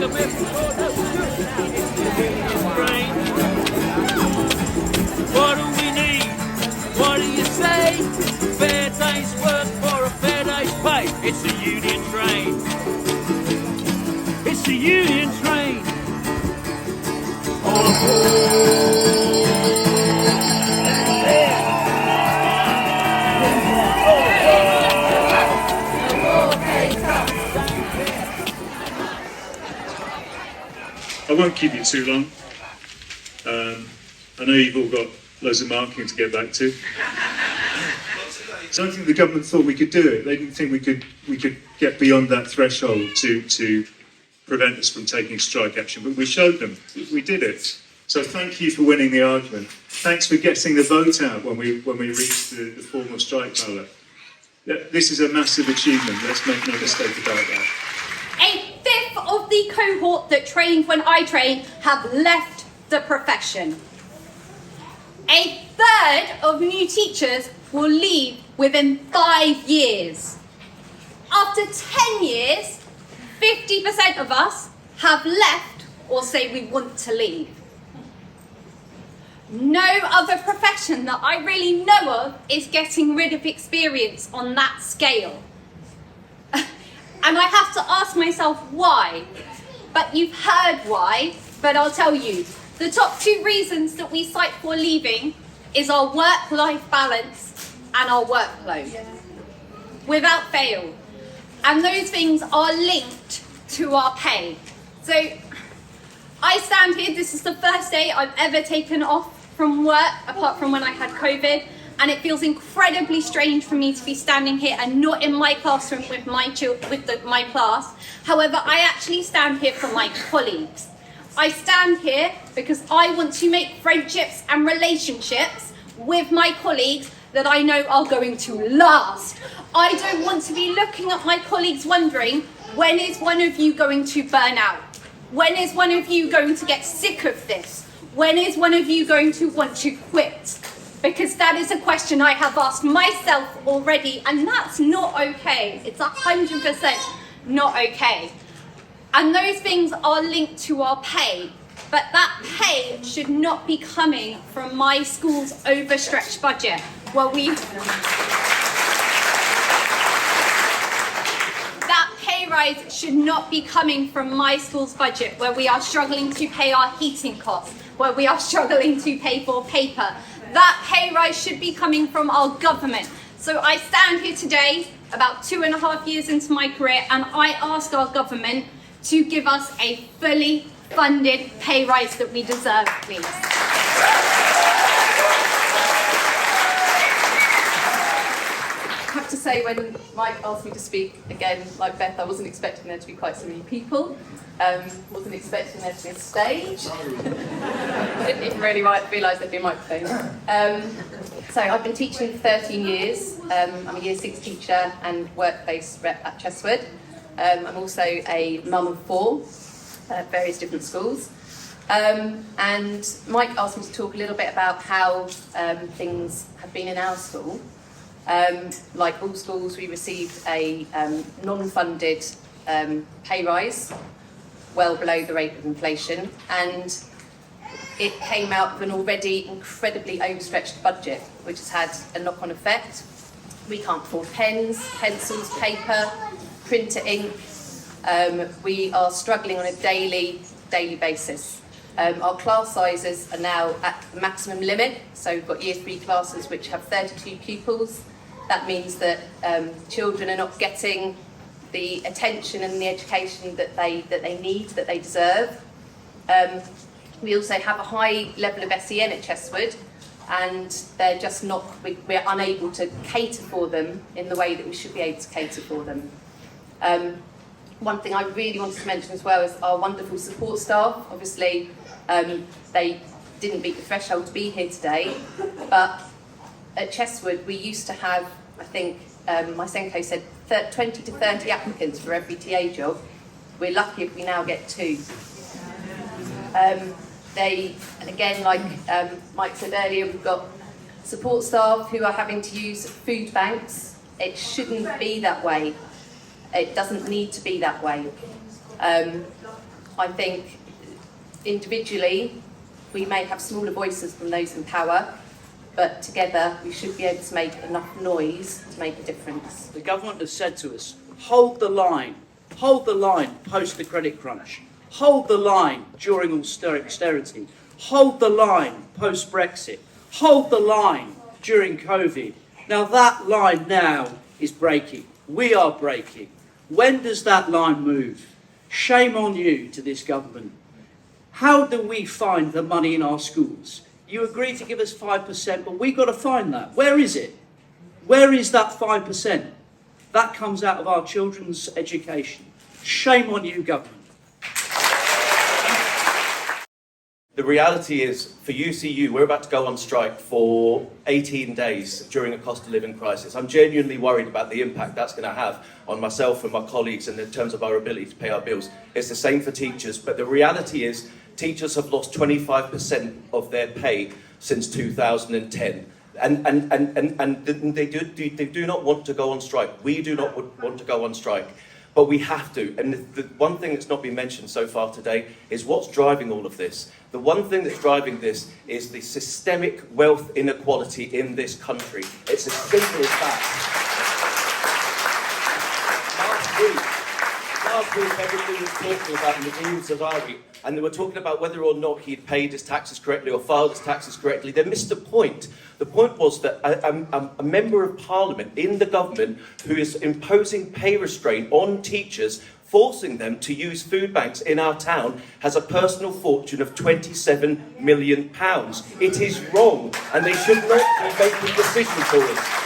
What do we need? What do you say? Fair day's work for a fair day's pay. It's the union train. It's the union train. All aboard. I won't keep you too long. I know you've all got loads of marking to get back to. So I don't think the government thought we could do it. They didn't think we could get beyond that threshold to prevent us from taking strike action. But we showed them. We did it. So thank you for winning the argument. Thanks for getting the vote out when we reached the formal strike ballot. This is a massive achievement. Let's make no mistake about that. A fifth of the cohort that trained when I trained have left the profession. A third of new teachers will leave within 5 years. After 10 years, 50% of us have left or say we want to leave. No other profession that I really know of is getting rid of experience on that scale. And I have to ask myself why. But you've heard why, but I'll tell you. The top 2 reasons that we cite for leaving is our work-life balance and our workload. Without fail. And those things are linked to our pay. So I stand here, this is the first day I've ever taken off from work, apart from when I had COVID. And it feels incredibly strange for me to be standing here and not in my classroom with my class. However, I actually stand here for my colleagues. I stand here because I want to make friendships and relationships with my colleagues that I know are going to last. I don't want to be looking at my colleagues wondering, when is one of you going to burn out? When is one of you going to get sick of this? When is one of you going to want to quit? Because that is a question I have asked myself already, and that's not okay. It's 100% not okay. And those things are linked to our pay, but that pay should not be coming from my school's overstretched budget, where that pay rise should not be coming from my school's budget, where we are struggling to pay our heating costs, where we are struggling to pay for paper. That pay rise should be coming from our government. So I stand here today, about 2.5 years into my career, and I ask our government to give us a fully funded pay rise that we deserve, please. I have to say, when Mike asked me to speak again, like Beth, I wasn't expecting there to be quite so many people. Wasn't expecting there to be a stage. Didn't even really realise there'd be a microphone. So I've been teaching for 13 years. I'm a Year 6 teacher and work-based rep at Cheswood. I'm also a mum of 4 at various different schools. And Mike asked me to talk a little bit about how things have been in our school. Like all schools, we received a non-funded pay rise, well below the rate of inflation, and it came out of an already incredibly overstretched budget, which has had a knock-on effect. We can't afford pens, pencils, paper, printer ink. We are struggling on a daily basis. Our class sizes are now at the maximum limit, so we've got Year 3 classes which have 32 pupils. That means that children are not getting the attention and the education that they need, that they deserve. We also have a high level of SEN at Cheswood, and they're just not, we're unable to cater for them in the way that we should be able to cater for them. One thing I really wanted to mention as well is our wonderful support staff. Obviously, they didn't meet the threshold to be here today, but at Cheswood we used to have, I think, my Senko said 20 to 30 applicants for every TA job. We're lucky if we now get 2. And again, like Mike said earlier, we've got support staff who are having to use food banks. It shouldn't be that way. It doesn't need to be that way. I think individually we may have smaller voices than those in power, but together we should be able to make enough noise to make a difference. The government has said to us, hold the line post the credit crunch, hold the line during austerity, hold the line post Brexit, hold the line during COVID. Now that line now is breaking. We are breaking. When does that line move? Shame on you to this government. How do we find the money in our schools? You agree to give us 5%, but we've got to find that. Where is it? Where is that 5%? That comes out of our children's education. Shame on you, government. The reality is, for UCU, we're about to go on strike for 18 days during a cost of living crisis. I'm genuinely worried about the impact that's going to have on myself and my colleagues and in terms of our ability to pay our bills. It's the same for teachers, but the reality is teachers have lost 25% of their pay since 2010. And they do not want to go on strike. We do not want to go on strike. But we have to. And the one thing that's not been mentioned so far today is what's driving all of this. The one thing that's driving this is the systemic wealth inequality in this country. It's as simple as that. Last week everybody was talking about Nadine Zahawi, and they were talking about whether or not he'd paid his taxes correctly or filed his taxes correctly. They missed the point. The point was that a member of parliament in the government who is imposing pay restraint on teachers, forcing them to use food banks in our town, has a personal fortune of £27 million. It is wrong, and they should not be making decisions for us.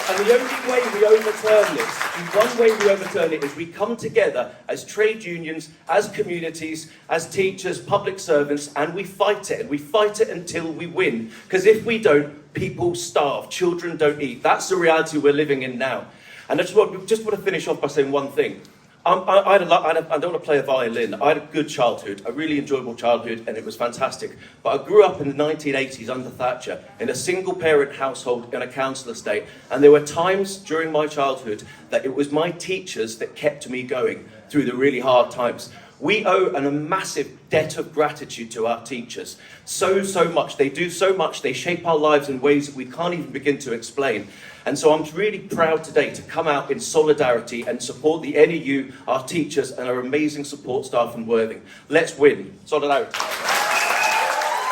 And the only way we overturn this, one way we overturn it, is we come together as trade unions, as communities, as teachers, public servants, and we fight it. And we fight it until we win. Because if we don't, people starve, children don't eat. That's the reality we're living in now. And I just want to finish off by saying one thing. I don't want to play a violin. I had a good childhood, a really enjoyable childhood, and it was fantastic. But I grew up in the 1980s under Thatcher in a single-parent household in a council estate, and there were times during my childhood that it was my teachers that kept me going through the really hard times. We owe a massive debt of gratitude to our teachers. So much. They do so much. They shape our lives in ways that we can't even begin to explain. And so I'm really proud today to come out in solidarity and support the NEU, our teachers, and our amazing support staff in Worthing. Let's win. Solidarity.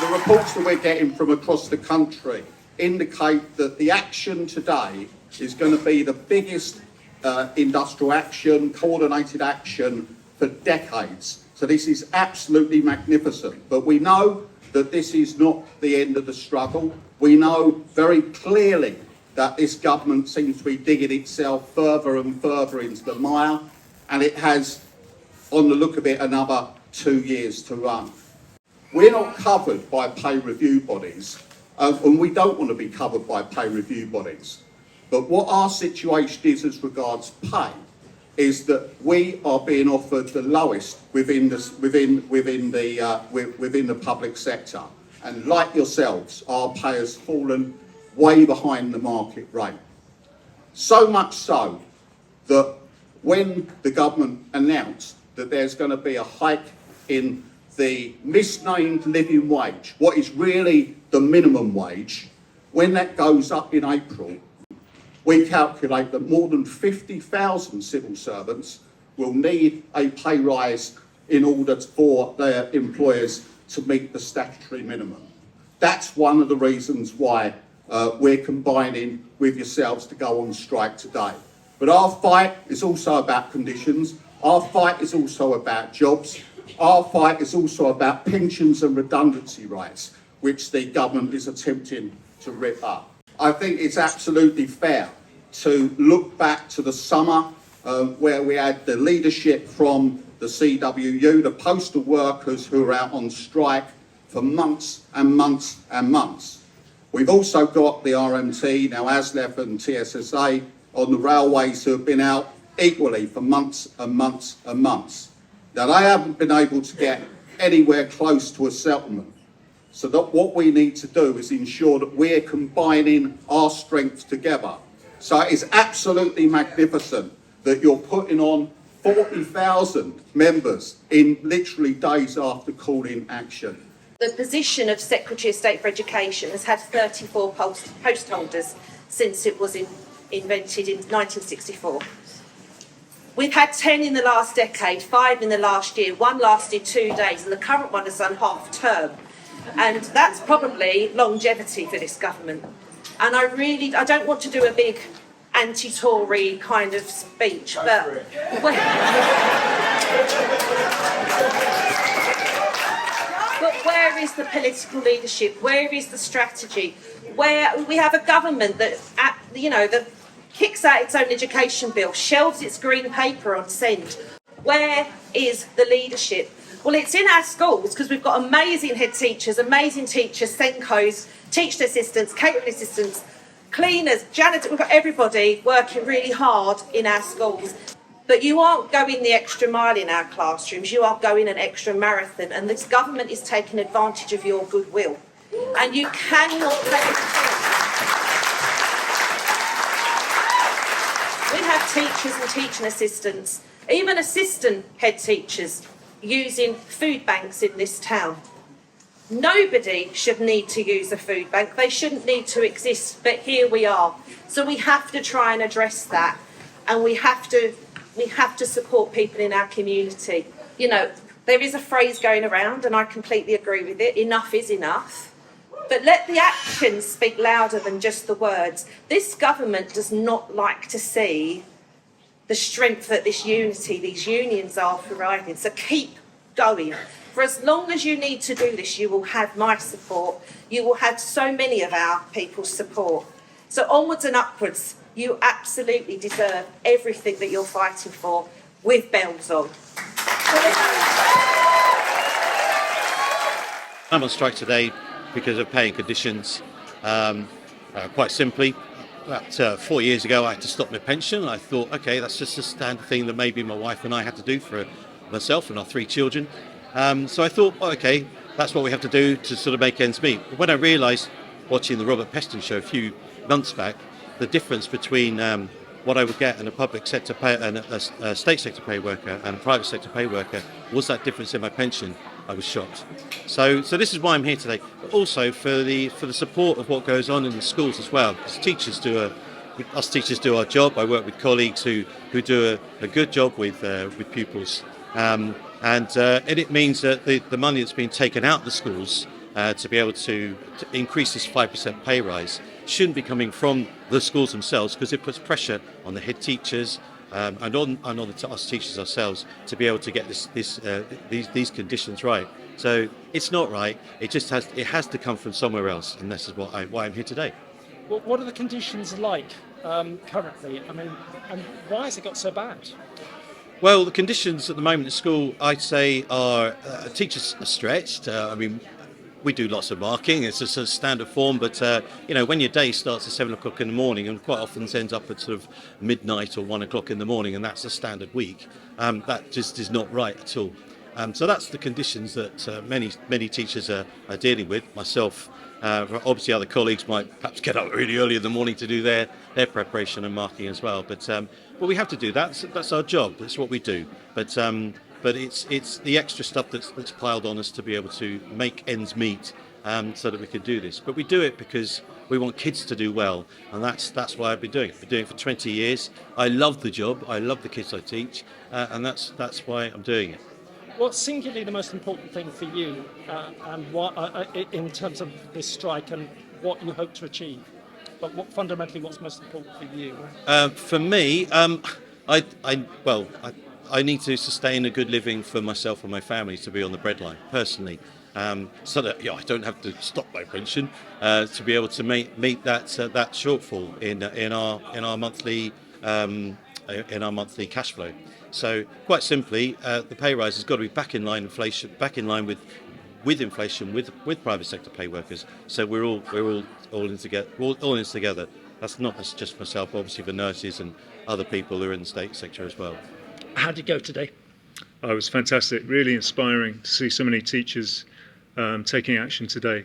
The reports that we're getting from across the country indicate that the action today is going to be the biggest industrial action, coordinated action for decades. So this is absolutely magnificent. But we know that this is not the end of the struggle. We know very clearly that this government seems to be digging itself further and further into the mire, and it has, on the look of it, another 2 years to run. We're not covered by pay review bodies, and we don't want to be covered by pay review bodies. But what our situation is as regards pay is that we are being offered the lowest within the public sector, and like yourselves, our pay has fallen way behind the market rate. So much so that when the government announced that there's going to be a hike in the misnamed living wage, what is really the minimum wage, when that goes up in April, we calculate that more than 50,000 civil servants will need a pay rise in order for their employers to meet the statutory minimum. That's one of the reasons why we're combining with yourselves to go on strike today. But our fight is also about conditions. Our fight is also about jobs. Our fight is also about pensions and redundancy rights, which the government is attempting to rip up. I think it's absolutely fair to look back to the summer where we had the leadership from the CWU, the postal workers who were out on strike for months and months and months. We've also got the RMT, now ASLEF and TSSA, on the railways who have been out equally for months and months and months. Now, they haven't been able to get anywhere close to a settlement. So that what we need to do is ensure that we're combining our strengths together. So it is absolutely magnificent that you're putting on 40,000 members in literally days after calling action. The position of Secretary of State for Education has had 34 post holders since it was invented in 1964. We've had 10 in the last decade, 5 in the last year, 1 lasted 2 days, and the current one has done half term. And that's probably longevity for this government. And I don't want to do a big anti-Tory kind of speech, but where is the political leadership? Where is the strategy? Where we have a government that, that kicks out its own education bill, shelves its green paper on send. Where is the leadership? Well, it's in our schools because we've got amazing head teachers, amazing teachers, Senkos, teaching assistants, catering assistants, cleaners, janitors. We've got everybody working really hard in our schools. But you aren't going the extra mile in our classrooms, you are going an extra marathon, and this government is taking advantage of your goodwill. And you cannot take it. We have teachers and teaching assistants, even assistant head teachers, using food banks in this town. Nobody should need to use a food bank, they shouldn't need to exist, but here we are. So we have to try and address that, and we have to support people in our community. You know, there is a phrase going around, and I completely agree with it, enough is enough. But let the actions speak louder than just the words. This government does not like to see the strength that this unity, these unions are providing. So keep going. For as long as you need to do this, you will have my support. You will have so many of our people's support. So onwards and upwards. You absolutely deserve everything that you're fighting for, with bells on. I'm on strike today because of paying conditions. Quite simply, about 4 years ago I had to stop my pension. I thought, okay, that's just a standard thing that maybe my wife and I had to do for myself and our 3 children. So I thought, okay, that's what we have to do to sort of make ends meet. But when I realised, watching the Robert Peston show a few months back, the difference between what I would get in a public sector pay and a state sector pay worker and a private sector pay worker was that difference in my pension. I was shocked. So this is why I'm here today, but also for the support of what goes on in the schools as well. Because us teachers do our job. I work with colleagues who do a good job with pupils, and it means that the money that's being taken out of the schools to be able to increase this 5% pay rise shouldn't be coming from the schools themselves, because it puts pressure on the head teachers and on us teachers ourselves to be able to get these conditions right. So it's not right. It has to come from somewhere else, and this is why I'm here today. Well, what are the conditions like currently? I mean, and why has it got so bad? Well, the conditions at the moment at school, I'd say, are teachers are stretched. We do lots of marking. It's just a standard form, but when your day starts at 7 o'clock in the morning and quite often ends up at sort of midnight or 1 o'clock in the morning, and that's a standard week, that just is not right at all. So that's the conditions that many teachers are dealing with. Myself, obviously other colleagues might perhaps get up really early in the morning to do their preparation and marking as well. But we have to do that. That's our job. That's what we do. But it's the extra stuff that's piled on us to be able to make ends meet, so that we can do this. But we do it because we want kids to do well, and that's why I've been doing it. I've been doing it for 20 years. I love the job. I love the kids I teach, and that's why I'm doing it. What's singularly the most important thing for you, and what in terms of this strike and what you hope to achieve? But fundamentally, what's most important for you? For me, I need to sustain a good living for myself and my family to be on the breadline personally, so that I don't have to stop my pension to be able to meet that shortfall in our monthly cash flow. So quite simply, the pay rise has got to be back in line with inflation with private sector pay workers. So we're all in together. That's not just myself, obviously the nurses and other people who are in the state sector as well. How did it go today? Oh, it was fantastic, really inspiring to see so many teachers taking action today.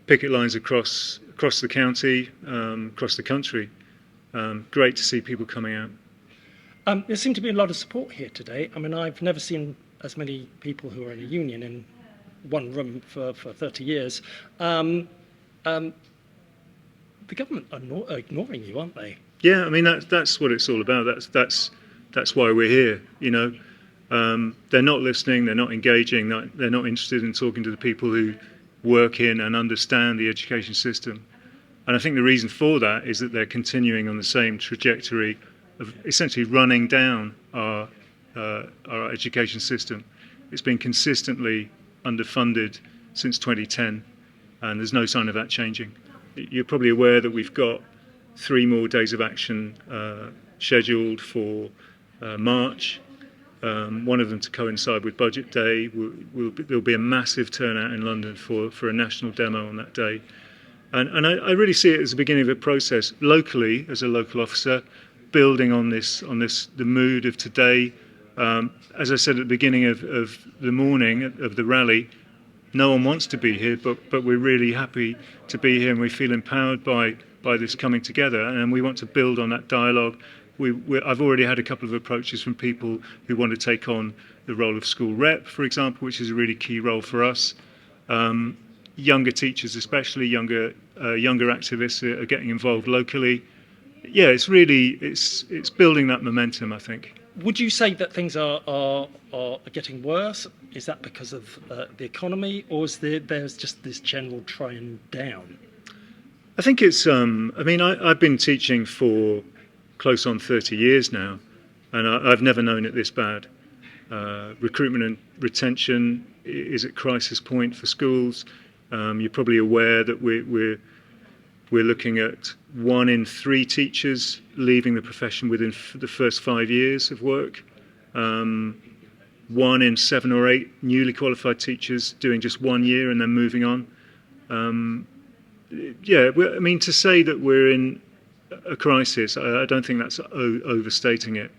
Picket lines across the county, across the country. Great to see people coming out. There seemed to be a lot of support here today. I mean, I've never seen as many people who are in a union in one room for 30 years. The government are ignoring you, aren't they? Yeah, I mean that's what it's all about. That's why we're here. You know, they're not listening. They're not engaging. They're not interested in talking to the people who work in and understand the education system. And I think the reason for that is that they're continuing on the same trajectory of essentially running down our education system. It's been consistently underfunded since 2010, and there's no sign of that changing. You're probably aware that we've got 3 more days of action scheduled for March. One of them to coincide with Budget Day. There'll be a massive turnout in London for a national demo on that day. And I really see it as the beginning of a process locally, as a local officer, building on the mood of today. As I said at the beginning of the morning of the rally, no one wants to be here, but we're really happy to be here, and we feel empowered by this coming together, and we want to build on that dialogue. I've already had a couple of approaches from people who want to take on the role of school rep, for example, which is a really key role for us. Younger teachers, especially younger activists, are getting involved locally. Yeah, it's building that momentum, I think. Would you say that things are getting worse? Is that because of the economy, or is there's just this general trend down? I think it's. I mean, I've been teaching for close on 30 years now, and I've never known it this bad. Recruitment and retention is at crisis point for schools. You're probably aware that we're looking at 1 in 3 teachers leaving the profession within the first 5 years of work. 1 in 7 or 8 newly qualified teachers doing just 1 year and then moving on. Yeah, I mean, to say that we're in a crisis, I don't think that's overstating it.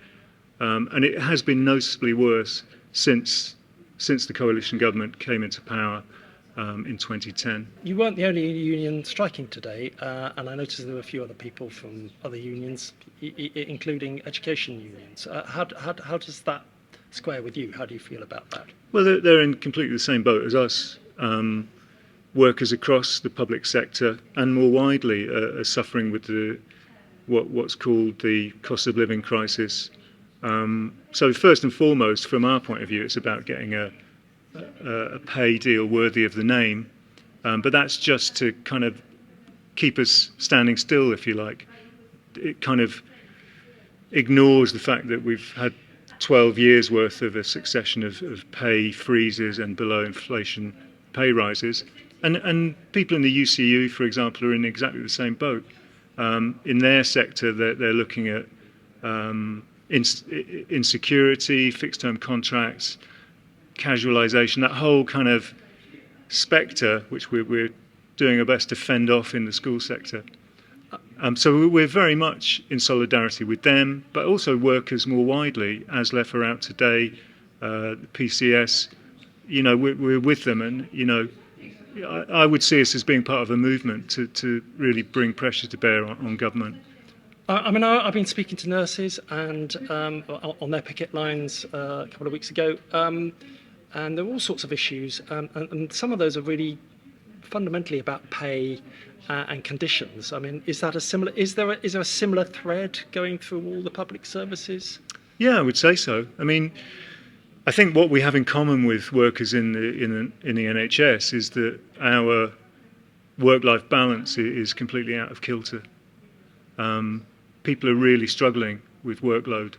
And it has been noticeably worse since the coalition government came into power in 2010. You weren't the only union striking today, and I noticed there were a few other people from other unions, including education unions. How does that square with you? How do you feel about that? Well, they're in completely the same boat as us. Workers across the public sector and more widely are suffering with what's called the cost of living crisis. So first and foremost, from our point of view, it's about getting a pay deal worthy of the name, but that's just to kind of keep us standing still, if you like. It kind of ignores the fact that we've had 12 years worth of a succession of pay freezes and below inflation pay rises, and people in the UCU, for example, are in exactly the same boat. In their sector, they're looking at insecurity, fixed-term contracts, casualisation, that whole kind of spectre which we're doing our best to fend off in the school sector. So we're very much in solidarity with them, but also workers more widely. ASLEF are out today, the PCS, you know, we're with them, and, you know, I would see us as being part of a movement to really bring pressure to bear on government. I mean, I've been speaking to nurses and on their picket lines a couple of weeks ago, and there are all sorts of issues, and some of those are really fundamentally about pay and conditions. I mean, is there a similar thread going through all the public services? Yeah, I would say so. I mean, I think what we have in common with workers in the NHS is that our work-life balance is completely out of kilter. People are really struggling with workload,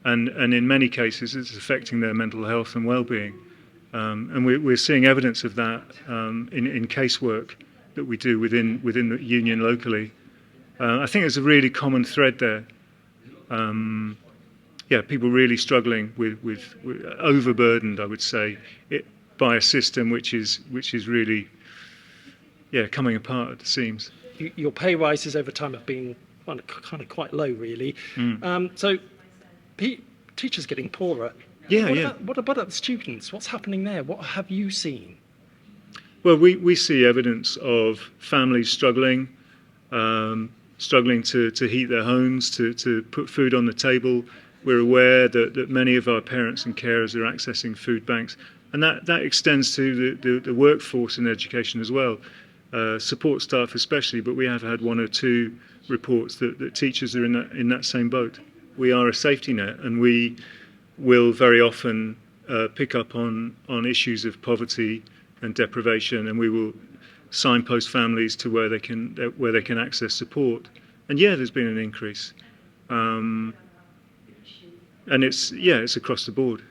and in many cases it's affecting their mental health and well-being. And we're seeing evidence of that in casework that we do within the union locally. I think there's a really common thread there. People really struggling with overburdened, I would say, by a system which is really coming apart at the seams. Your pay rises over time have been kind of quite low, really. So teachers getting poorer. What about the students? What's happening there? What have you seen? Well, we see evidence of families struggling to heat their homes, to put food on the table, We're aware that many of our parents and carers are accessing food banks, and that extends to the workforce in education as well, support staff especially, but we have had 1 or 2 reports that teachers are in that same boat. We are a safety net, and we will very often pick up on issues of poverty and deprivation, and we will signpost families to where they can access support. And yeah, there's been an increase, and it's across the board.